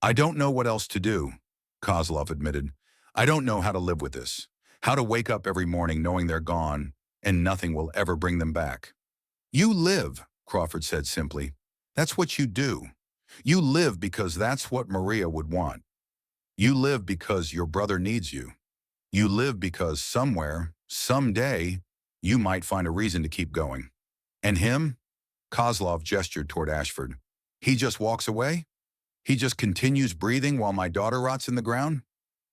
I don't know what else to do, Kozlov admitted. I don't know how to live with this. How to wake up every morning knowing they're gone and nothing will ever bring them back. You live, Crawford said simply. That's what you do. You live because that's what Maria would want. You live because your brother needs you. You live because somewhere, someday, you might find a reason to keep going. And him? Kozlov gestured toward Ashford. He just walks away? He just continues breathing while my daughter rots in the ground?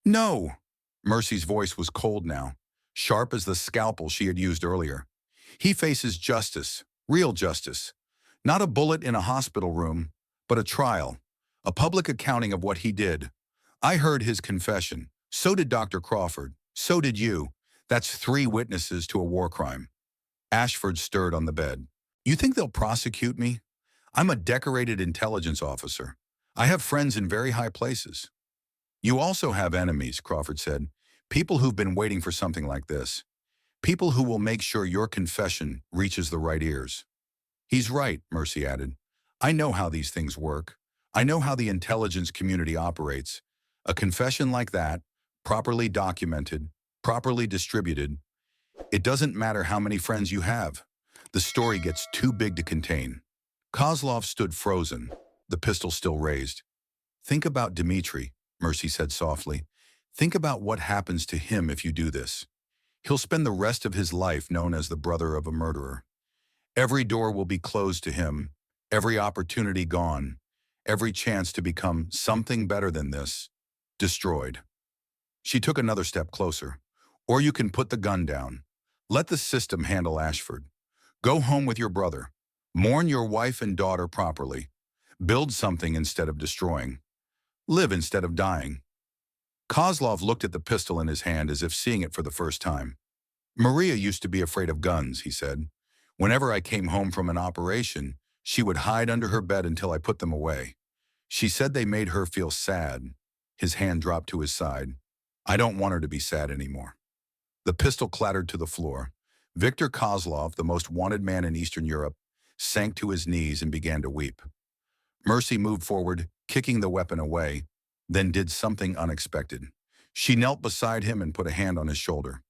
No. Mercy's voice was cold now, sharp as the scalpel she had used earlier. He faces justice, real justice. Not a bullet in a hospital room, but a trial, a public accounting of what he did. I heard his confession. So did Dr. Crawford. So did you. That's 3 witnesses to a war crime. Ashford stirred on the bed. You think they'll prosecute me? I'm a decorated intelligence officer. I have friends in very high places. You also have enemies, Crawford said. People who've been waiting for something like this. People who will make sure your confession reaches the right ears. He's right, Mercy added. I know how these things work. I know how the intelligence community operates. A confession like that, properly documented, properly distributed, it doesn't matter how many friends you have. The story gets too big to contain. Kozlov stood frozen, the pistol still raised. Think about Dmitri, Mercy said softly. Think about what happens to him if you do this. He'll spend the rest of his life known as the brother of a murderer. Every door will be closed to him, every opportunity gone, every chance to become something better than this, destroyed. She took another step closer. Or you can put the gun down. Let the system handle Ashford. Go home with your brother. Mourn your wife and daughter properly. Build something instead of destroying. Live instead of dying. Kozlov looked at the pistol in his hand as if seeing it for the first time. Maria used to be afraid of guns, he said. Whenever I came home from an operation, she would hide under her bed until I put them away. She said they made her feel sad. His hand dropped to his side. I don't want her to be sad anymore. The pistol clattered to the floor. Viktor Kozlov, the most wanted man in Eastern Europe, sank to his knees and began to weep. Mercy moved forward, kicking the weapon away, then did something unexpected. She knelt beside him and put a hand on his shoulder.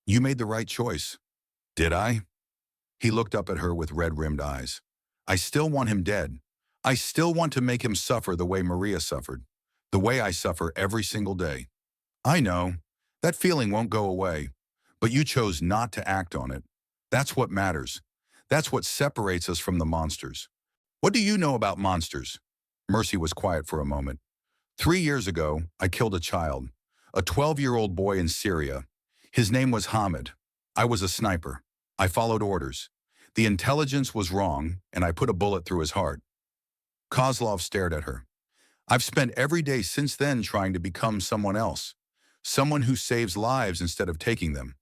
You made the right choice. Did I? He looked up at her with red-rimmed eyes. I still want him dead. I still want to make him suffer the way Maria suffered, the way I suffer every single day. I know. That feeling won't go away. But you chose not to act on it. That's what matters. That's what separates us from the monsters. What do you know about monsters? Mercy was quiet for a moment. 3 years ago, I killed a child, a 12-year-old boy in Syria. His name was Hamid. I was a sniper. I followed orders. The intelligence was wrong, and I put a bullet through his heart. Kozlov stared at her. I've spent every day since then trying to become someone else. Someone who saves lives instead of taking them.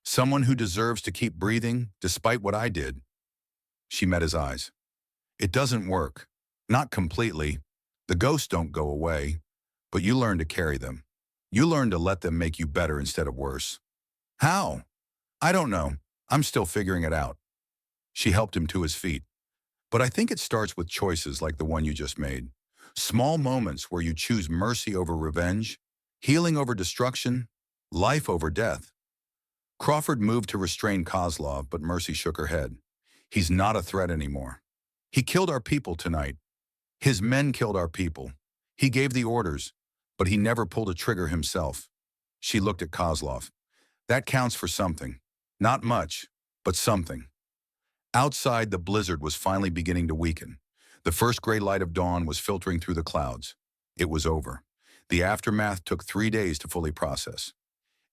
Someone who deserves to keep breathing despite what I did. She met his eyes. It doesn't work. Not completely. The ghosts don't go away, but you learn to carry them. You learn to let them make you better instead of worse. How? I don't know. I'm still figuring it out. She helped him to his feet. But I think it starts with choices like the one you just made. Small moments where you choose mercy over revenge, healing over destruction, life over death. Crawford moved to restrain Kozlov, but Mercy shook her head. He's not a threat anymore. He killed our people tonight. His men killed our people. He gave the orders, but he never pulled a trigger himself. She looked at Kozlov. That counts for something. Not much, but something. Outside, the blizzard was finally beginning to weaken. The first gray light of dawn was filtering through the clouds. It was over. The aftermath took 3 days to fully process.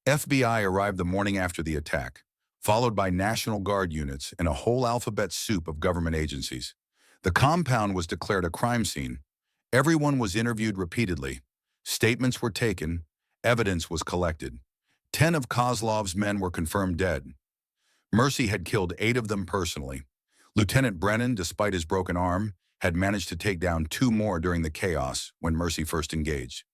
FBI arrived the morning after the attack, followed by National Guard units and a whole alphabet soup of government agencies. The compound was declared a crime scene. Everyone was interviewed repeatedly. Statements were taken. Evidence was collected. 10 of Kozlov's men were confirmed dead. Mercy had killed 8 of them personally. Lieutenant Brennan, despite his broken arm, had managed to take down 2 more during the chaos when Mercy first engaged.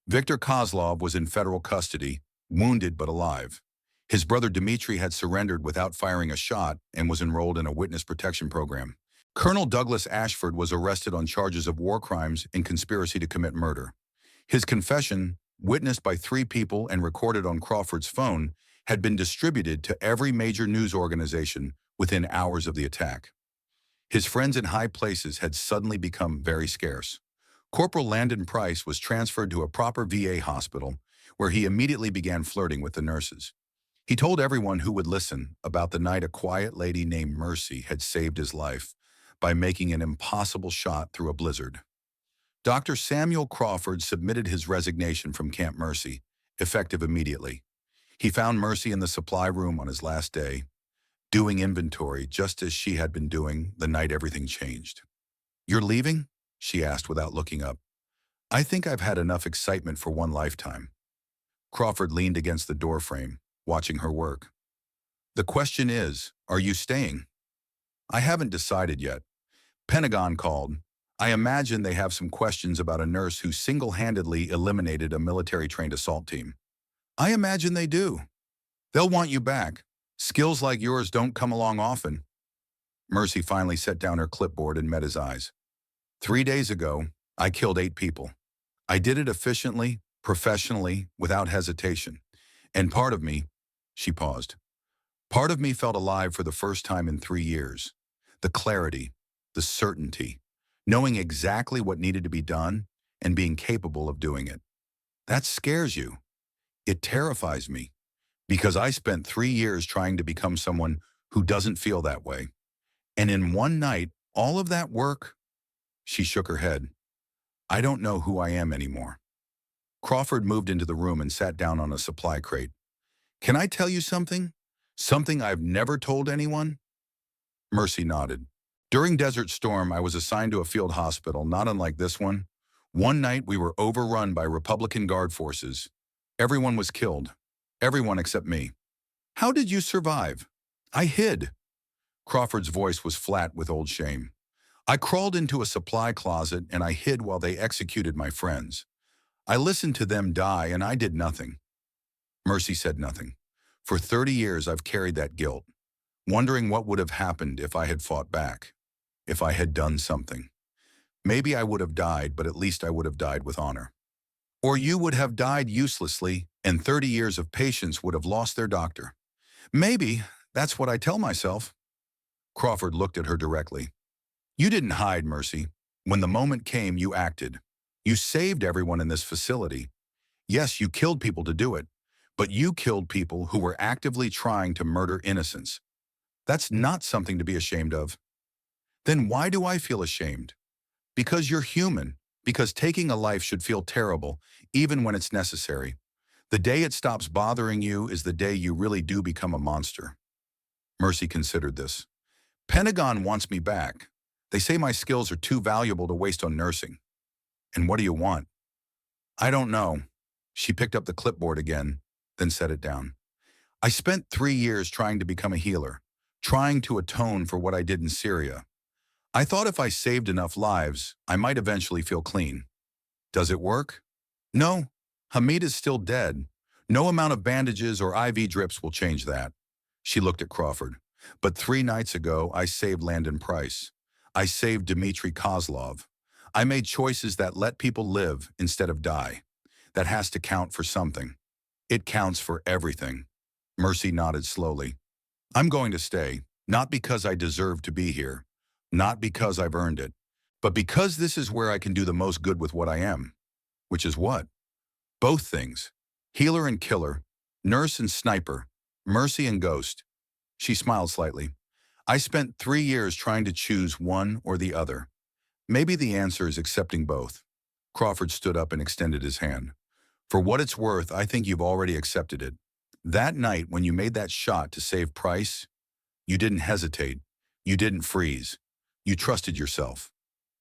Viktor Kozlov was in federal custody, wounded but alive. His brother Dmitri had surrendered without firing a shot and was enrolled in a witness protection program. Colonel Douglas Ashford was arrested on charges of war crimes and conspiracy to commit murder. His confession, witnessed by 3 people and recorded on Crawford's phone, had been distributed to every major news organization within hours of the attack. His friends in high places had suddenly become very scarce. Corporal Landon Price was transferred to a proper VA hospital, where he immediately began flirting with the nurses. He told everyone who would listen about the night a quiet lady named Mercy had saved his life by making an impossible shot through a blizzard. Dr. Samuel Crawford submitted his resignation from Camp Mercy, effective immediately. He found Mercy in the supply room on his last day, doing inventory just as she had been doing the night everything changed. "You're leaving?" she asked without looking up. "I think I've had enough excitement for one lifetime." Crawford leaned against the doorframe, watching her work. "The question is, are you staying?" "I haven't decided yet. Pentagon called. I imagine they have some questions about a nurse who single-handedly eliminated a military-trained assault team." "I imagine they do. They'll want you back. Skills like yours don't come along often." Mercy finally set down her clipboard and met his eyes. 3 days ago, I killed 8 people. I did it efficiently, professionally, without hesitation. And part of me, she paused, part of me felt alive for the first time in 3 years. The clarity, the certainty, knowing exactly what needed to be done and being capable of doing it. That scares you. It terrifies me because I spent 3 years trying to become someone who doesn't feel that way. And in one night, all of that work, she shook her head. I don't know who I am anymore. Crawford moved into the room and sat down on a supply crate. Can I tell you something? Something I've never told anyone? Mercy nodded. During Desert Storm, I was assigned to a field hospital, not unlike this one. One night, we were overrun by Republican Guard forces. Everyone was killed. Everyone except me. How did you survive? I hid. Crawford's voice was flat with old shame. I crawled into a supply closet and I hid while they executed my friends. I listened to them die and I did nothing. Mercy said nothing. For 30 years, I've carried that guilt, wondering what would have happened if I had fought back, if I had done something. Maybe I would have died, but at least I would have died with honor. Or you would have died uselessly, and 30 years of patients would have lost their doctor. Maybe that's what I tell myself. Crawford looked at her directly. You didn't hide, Mercy. When the moment came, you acted. You saved everyone in this facility. Yes, you killed people to do it, but you killed people who were actively trying to murder innocents. That's not something to be ashamed of. Then why do I feel ashamed? Because you're human, because taking a life should feel terrible, even when it's necessary. The day it stops bothering you is the day you really do become a monster. Mercy considered this. Pentagon wants me back. They say my skills are too valuable to waste on nursing. And what do you want? I don't know. She picked up the clipboard again, then set it down. I spent 3 years trying to become a healer, trying to atone for what I did in Syria. I thought if I saved enough lives, I might eventually feel clean. Does it work? No. Hamid is still dead. No amount of bandages or IV drips will change that. She looked at Crawford. But 3 nights ago, I saved Landon Price. I saved Dmitry Kozlov. I made choices that let people live instead of die. That has to count for something. It counts for everything. Mercy nodded slowly. I'm going to stay, not because I deserve to be here, not because I've earned it, but because this is where I can do the most good with what I am. Which is what? Both things. Healer and killer, nurse and sniper, mercy and ghost. She smiled slightly. I spent 3 years trying to choose one or the other. Maybe the answer is accepting both. Crawford stood up and extended his hand. For what it's worth, I think you've already accepted it. That night when you made that shot to save Price, you didn't hesitate. You didn't freeze. You trusted yourself.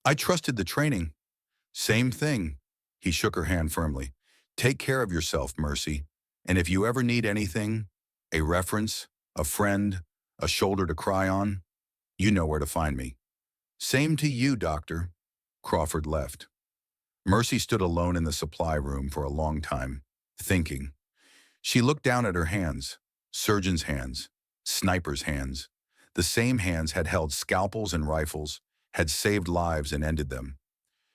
I trusted the training. Same thing. He shook her hand firmly. Take care of yourself, Mercy. And if you ever need anything, a reference, a friend, a shoulder to cry on, you know where to find me. Same to you, Doctor. Crawford left. Mercy stood alone in the supply room for a long time, thinking. She looked down at her hands, surgeon's hands, sniper's hands. The same hands had held scalpels and rifles, had saved lives and ended them.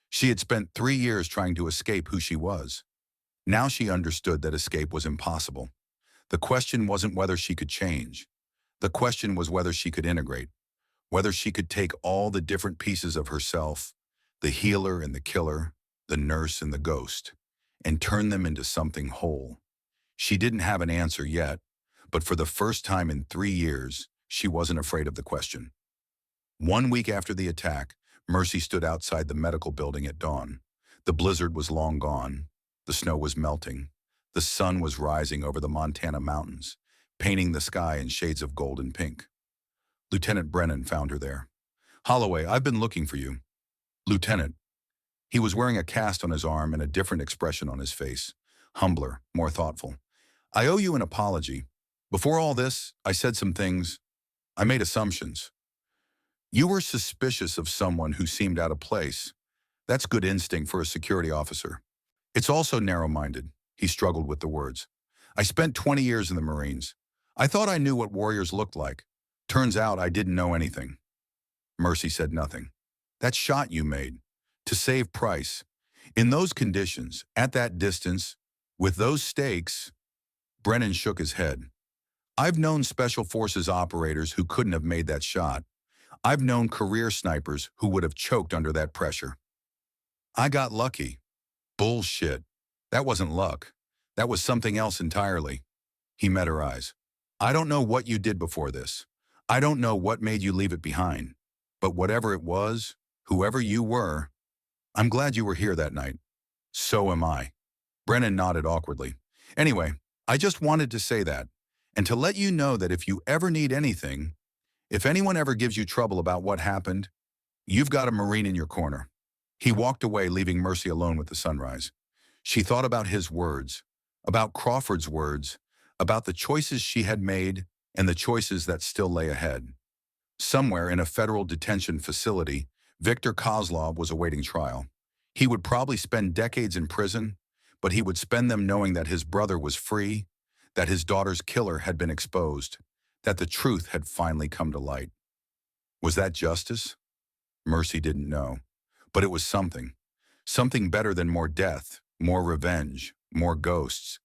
She had spent 3 years trying to escape who she was. Now she understood that escape was impossible. The question wasn't whether she could change. The question was whether she could integrate, whether she could take all the different pieces of herself, the healer and the killer, the nurse and the ghost, and turn them into something whole. She didn't have an answer yet, but for the first time in 3 years, she wasn't afraid of the question. 1 week after the attack, Mercy stood outside the medical building at dawn. The blizzard was long gone. The snow was melting. The sun was rising over the Montana mountains, painting the sky in shades of gold and pink. Lieutenant Brennan found her there. Holloway, I've been looking for you. Lieutenant. He was wearing a cast on his arm and a different expression on his face. Humbler, more thoughtful. I owe you an apology. Before all this, I said some things. I made assumptions. You were suspicious of someone who seemed out of place. That's good instinct for a security officer. It's also narrow-minded. He struggled with the words. I spent 20 years in the Marines. I thought I knew what warriors looked like. Turns out I didn't know anything. Mercy said nothing. That shot you made. To save Price. In those conditions, at that distance, with those stakes, Brennan shook his head. I've known Special Forces operators who couldn't have made that shot. I've known career snipers who would have choked under that pressure. I got lucky. Bullshit. That wasn't luck. That was something else entirely. He met her eyes. I don't know what you did before this. I don't know what made you leave it behind. But whatever it was, whoever you were, I'm glad you were here that night. So am I. Brennan nodded awkwardly. Anyway, I just wanted to say that, and to let you know that if you ever need anything, if anyone ever gives you trouble about what happened, you've got a Marine in your corner. He walked away, leaving Mercy alone with the sunrise. She thought about his words, about Crawford's words, about the choices she had made and the choices that still lay ahead. Somewhere in a federal detention facility, Victor Kozlov was awaiting trial. He would probably spend decades in prison, but he would spend them knowing that his brother was free, that his daughter's killer had been exposed, that the truth had finally come to light. Was that justice? Mercy didn't know, but it was something. Something better than more death, more revenge, more ghosts.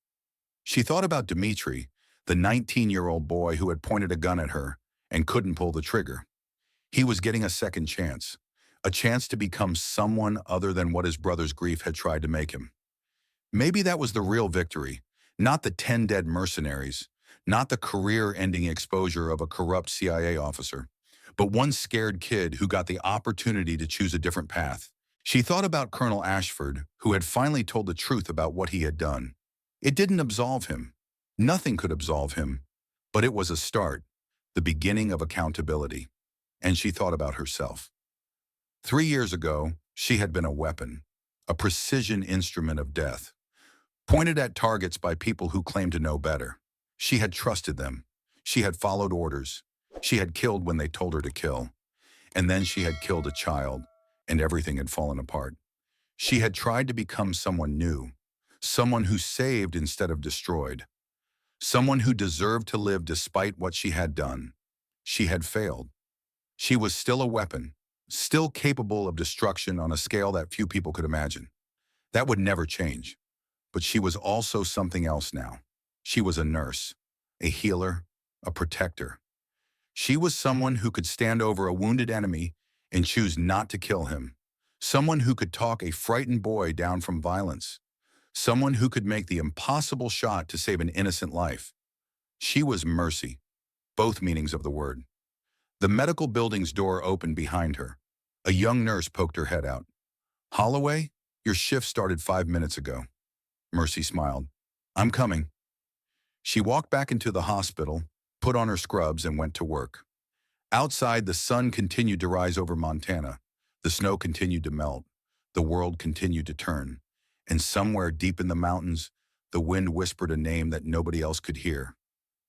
She thought about Dmitri, the 19-year-old boy who had pointed a gun at her and couldn't pull the trigger. He was getting a second chance, a chance to become someone other than what his brother's grief had tried to make him. Maybe that was the real victory, not the 10 dead mercenaries, not the career-ending exposure of a corrupt CIA officer, but one scared kid who got the opportunity to choose a different path. She thought about Colonel Ashford, who had finally told the truth about what he had done. It didn't absolve him. Nothing could absolve him, but it was a start, the beginning of accountability. And she thought about herself. 3 years ago, she had been a weapon, a precision instrument of death, pointed at targets by people who claimed to know better. She had trusted them. She had followed orders. She had killed when they told her to kill. And then she had killed a child, and everything had fallen apart. She had tried to become someone new, someone who saved instead of destroyed, someone who deserved to live despite what she had done. She had failed. She was still a weapon, still capable of destruction on a scale that few people could imagine. That would never change. But she was also something else now. She was a nurse, a healer, a protector. She was someone who could stand over a wounded enemy and choose not to kill him. Someone who could talk a frightened boy down from violence. Someone who could make the impossible shot to save an innocent life. She was Mercy, both meanings of the word. The medical building's door opened behind her. A young nurse poked her head out. "Holloway, your shift started 5 minutes ago." Mercy smiled. "I'm coming." She walked back into the hospital, put on her scrubs, and went to work. Outside, the sun continued to rise over Montana. The snow continued to melt. The world continued to turn. And somewhere deep in the mountains, the wind whispered a name that nobody else could hear.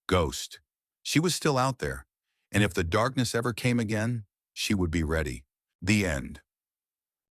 Ghost. She was still out there. And if the darkness ever came again, she would be ready. The end.